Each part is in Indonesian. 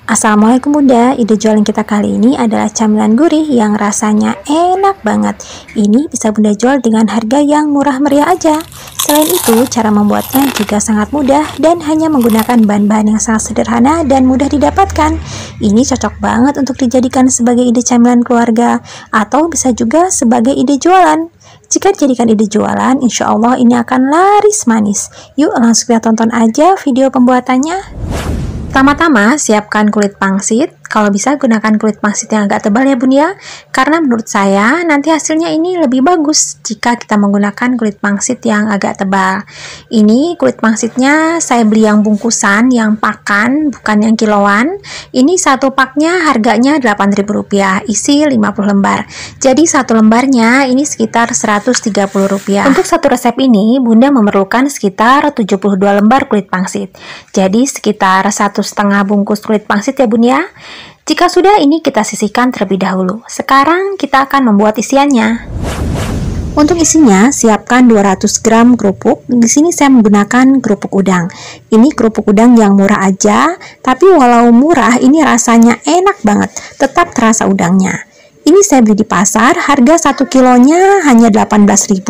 Assalamualaikum Bunda, ide jualan kita kali ini adalah camilan gurih yang rasanya enak banget. Ini bisa Bunda jual dengan harga yang murah meriah aja. Selain itu, cara membuatnya juga sangat mudah dan hanya menggunakan bahan-bahan yang sangat sederhana dan mudah didapatkan. Ini cocok banget untuk dijadikan sebagai ide camilan keluarga atau bisa juga sebagai ide jualan. Jika dijadikan ide jualan, insya Allah ini akan laris manis. Yuk langsung kita tonton aja video pembuatannya. Pertama-tama, siapkan kulit pangsit. Kalau bisa gunakan kulit pangsit yang agak tebal ya Bun ya, karena menurut saya nanti hasilnya ini lebih bagus jika kita menggunakan kulit pangsit yang agak tebal. Ini kulit pangsitnya saya beli yang bungkusan, yang pakan, bukan yang kiloan. Ini satu paknya harganya Rp8.000, isi 50 lembar. Jadi satu lembarnya ini sekitar Rp130. Untuk satu resep ini Bunda memerlukan sekitar 72 lembar kulit pangsit. Jadi sekitar 1,5 bungkus kulit pangsit ya Bun ya. Jika sudah, ini kita sisihkan terlebih dahulu. Sekarang kita akan membuat isiannya. Untuk isinya, siapkan 200 gram kerupuk. Di sini saya menggunakan kerupuk udang. Ini kerupuk udang yang murah aja, tapi walau murah, ini rasanya enak banget. Tetap terasa udangnya. Ini saya beli di pasar, harga 1 kilonya hanya Rp18.000.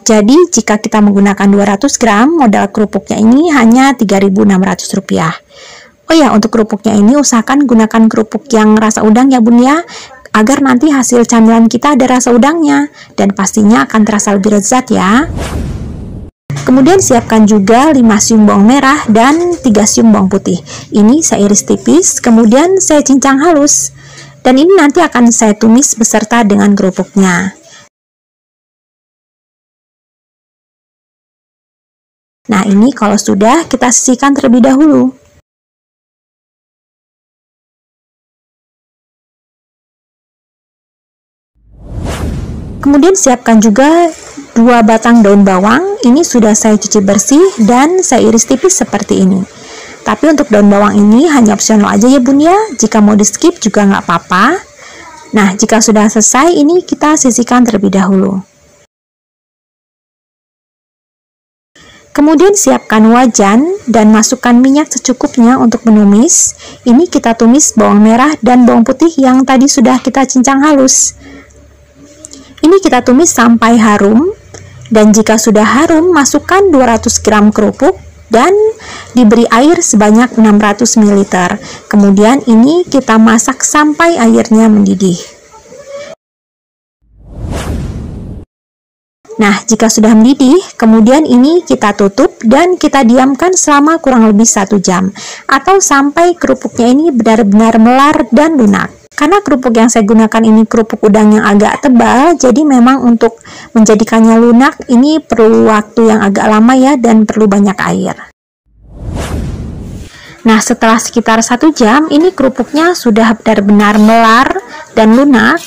Jadi jika kita menggunakan 200 gram, modal kerupuknya ini hanya Rp3.600. Oh ya, untuk kerupuknya ini usahakan gunakan kerupuk yang rasa udang ya Bun ya, agar nanti hasil camilan kita ada rasa udangnya, dan pastinya akan terasa lebih lezat ya. Kemudian siapkan juga 5 siung bawang merah dan 3 siung bawang putih. Ini saya iris tipis, kemudian saya cincang halus. Dan ini nanti akan saya tumis beserta dengan kerupuknya. Nah, ini kalau sudah, kita sisihkan terlebih dahulu. Kemudian siapkan juga 2 batang daun bawang. Ini sudah saya cuci bersih dan saya iris tipis seperti ini. Tapi untuk daun bawang ini hanya opsional aja ya Bun ya. Jika mau di skip juga nggak apa-apa. Nah, jika sudah selesai, ini kita sisihkan terlebih dahulu. Kemudian siapkan wajan dan masukkan minyak secukupnya untuk menumis. Ini kita tumis bawang merah dan bawang putih yang tadi sudah kita cincang halus. Ini kita tumis sampai harum, dan jika sudah harum, masukkan 200 gram kerupuk dan diberi air sebanyak 600 ml. Kemudian ini kita masak sampai airnya mendidih. Nah, jika sudah mendidih, kemudian ini kita tutup dan kita diamkan selama kurang lebih 1 jam, atau sampai kerupuknya ini benar-benar melar dan lunak. Karena kerupuk yang saya gunakan ini kerupuk udang yang agak tebal, jadi memang untuk menjadikannya lunak ini perlu waktu yang agak lama ya, dan perlu banyak air. Nah, setelah sekitar 1 jam, ini kerupuknya sudah benar-benar melar dan lunak.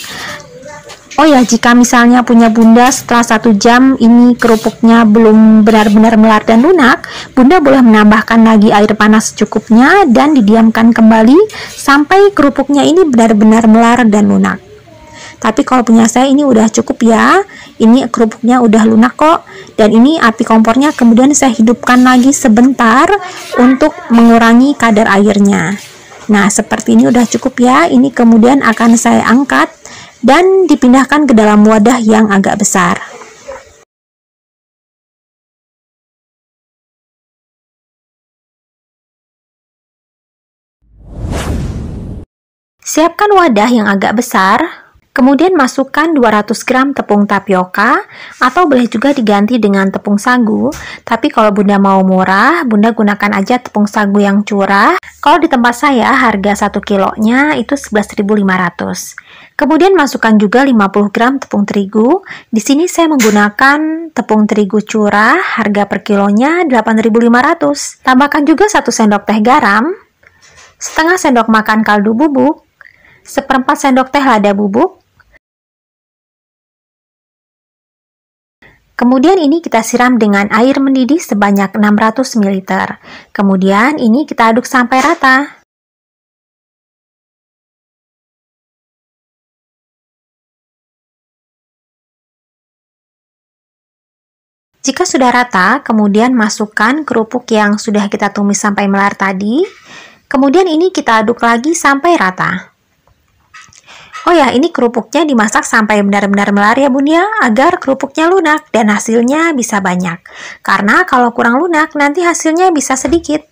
Oh ya, jika misalnya punya Bunda setelah 1 jam ini kerupuknya belum benar-benar melar dan lunak, Bunda boleh menambahkan lagi air panas secukupnya dan didiamkan kembali sampai kerupuknya ini benar-benar melar dan lunak. Tapi kalau punya saya ini udah cukup ya, ini kerupuknya udah lunak kok. Dan ini api kompornya kemudian saya hidupkan lagi sebentar untuk mengurangi kadar airnya. Nah, seperti ini udah cukup ya. Ini kemudian akan saya angkat dan dipindahkan ke dalam wadah yang agak besar. Siapkan wadah yang agak besar, kemudian masukkan 200 gram tepung tapioka, atau boleh juga diganti dengan tepung sagu. Tapi kalau Bunda mau murah, Bunda gunakan aja tepung sagu yang curah. Kalau di tempat saya harga 1 kilonya itu Rp11.500. Kemudian masukkan juga 50 gram tepung terigu. Di sini saya menggunakan tepung terigu curah, harga per kilonya Rp8.500. Tambahkan juga 1 sendok teh garam, setengah sendok makan kaldu bubuk, 1/4 sendok teh lada bubuk. Kemudian ini kita siram dengan air mendidih sebanyak 600 ml. Kemudian ini kita aduk sampai rata. Jika sudah rata, kemudian masukkan kerupuk yang sudah kita tumis sampai melar tadi. Kemudian ini kita aduk lagi sampai rata. Oh ya, ini kerupuknya dimasak sampai benar-benar melar ya bun ya, agar kerupuknya lunak dan hasilnya bisa banyak. Karena kalau kurang lunak, nanti hasilnya bisa sedikit.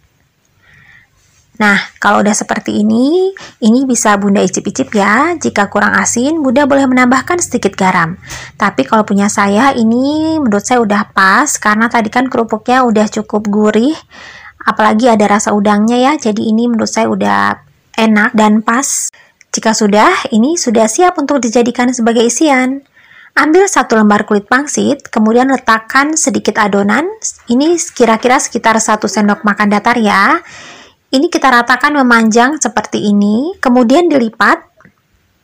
Nah, kalau udah seperti ini bisa bunda icip-icip ya. Jika kurang asin, bunda boleh menambahkan sedikit garam. Tapi kalau punya saya, ini menurut saya udah pas, karena tadi kan kerupuknya udah cukup gurih. Apalagi ada rasa udangnya ya, jadi ini menurut saya udah enak dan pas. Jika sudah, ini sudah siap untuk dijadikan sebagai isian. Ambil 1 lembar kulit pangsit, kemudian letakkan sedikit adonan. Ini kira-kira sekitar 1 sendok makan datar ya. Ini kita ratakan memanjang seperti ini, kemudian dilipat.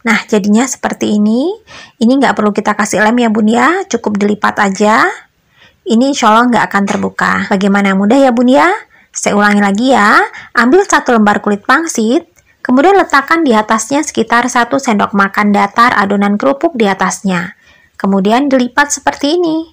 Nah, jadinya seperti ini. Ini nggak perlu kita kasih lem ya bun ya, cukup dilipat aja. Ini insya Allah nggak akan terbuka. Bagaimana mudah ya bun ya? Saya ulangi lagi ya. Ambil 1 lembar kulit pangsit, kemudian letakkan di atasnya sekitar 1 sendok makan datar adonan kerupuk di atasnya. Kemudian dilipat seperti ini.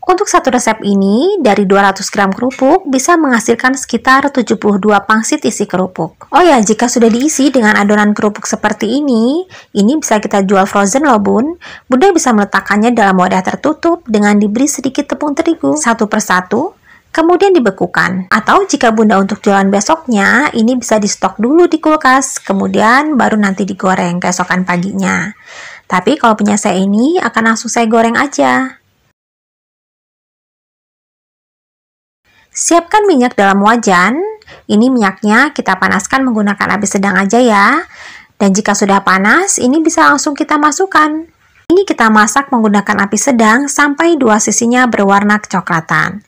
Untuk satu resep ini, dari 200 gram kerupuk bisa menghasilkan sekitar 72 pangsit isi kerupuk. Oh ya, jika sudah diisi dengan adonan kerupuk seperti ini bisa kita jual frozen loh bun. Bunda bisa meletakkannya dalam wadah tertutup dengan diberi sedikit tepung terigu satu persatu, kemudian dibekukan. Atau jika bunda untuk jualan besoknya, ini bisa di stok dulu di kulkas, kemudian baru nanti digoreng keesokan paginya. Tapi kalau punya saya ini akan langsung saya goreng aja. Siapkan minyak dalam wajan. Ini minyaknya kita panaskan menggunakan api sedang aja ya. Dan jika sudah panas, ini bisa langsung kita masukkan. Ini kita masak menggunakan api sedang sampai 2 sisinya berwarna kecoklatan.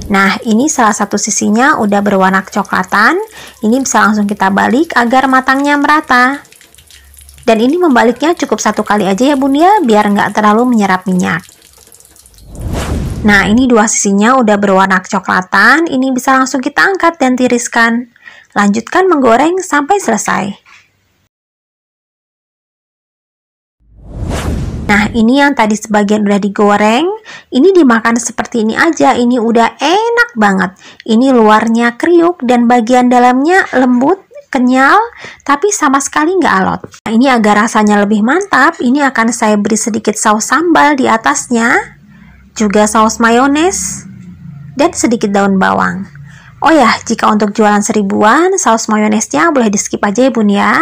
Nah, ini salah satu sisinya udah berwarna kecoklatan. Ini bisa langsung kita balik agar matangnya merata. Dan ini membaliknya cukup 1 kali aja ya bun ya, biar nggak terlalu menyerap minyak. Nah, ini 2 sisinya udah berwarna kecoklatan, ini bisa langsung kita angkat dan tiriskan. Lanjutkan menggoreng sampai selesai. Nah, ini yang tadi sebagian udah digoreng, ini dimakan seperti ini aja, ini udah enak banget. Ini luarnya kriuk dan bagian dalamnya lembut, kenyal, tapi sama sekali nggak alot. Nah, ini agar rasanya lebih mantap, ini akan saya beri sedikit saus sambal di atasnya, juga saus mayones, dan sedikit daun bawang. Oh ya, jika untuk jualan 1000-an, saus mayonesnya boleh di skip aja ya bun ya.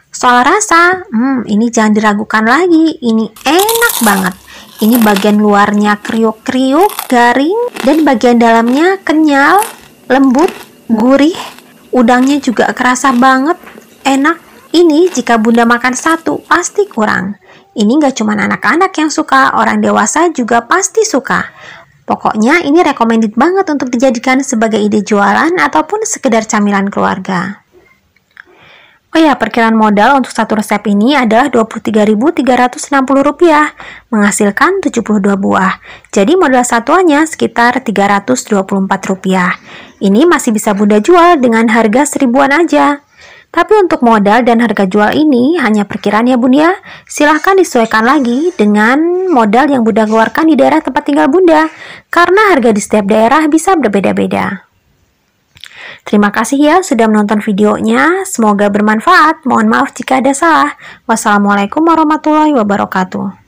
Soal rasa, ini jangan diragukan lagi, ini enak banget. Ini bagian luarnya kriuk-kriuk, garing, dan bagian dalamnya kenyal, lembut, gurih. Udangnya juga kerasa banget, enak. Ini jika bunda makan 1, pasti kurang. Ini nggak cuma anak-anak yang suka, orang dewasa juga pasti suka. Pokoknya ini recommended banget untuk dijadikan sebagai ide jualan ataupun sekedar camilan keluarga. Oh ya, perkiraan modal untuk satu resep ini adalah Rp23.360, menghasilkan 72 buah. Jadi modal satuannya sekitar Rp324. Ini masih bisa bunda jual dengan harga 1000-an aja. Tapi untuk modal dan harga jual ini hanya perkiraan ya bun ya. Silahkan disesuaikan lagi dengan modal yang bunda keluarkan di daerah tempat tinggal bunda. Karena harga di setiap daerah bisa berbeda-beda. Terima kasih ya sudah menonton videonya, semoga bermanfaat. Mohon maaf jika ada salah. Wassalamualaikum warahmatullahi wabarakatuh.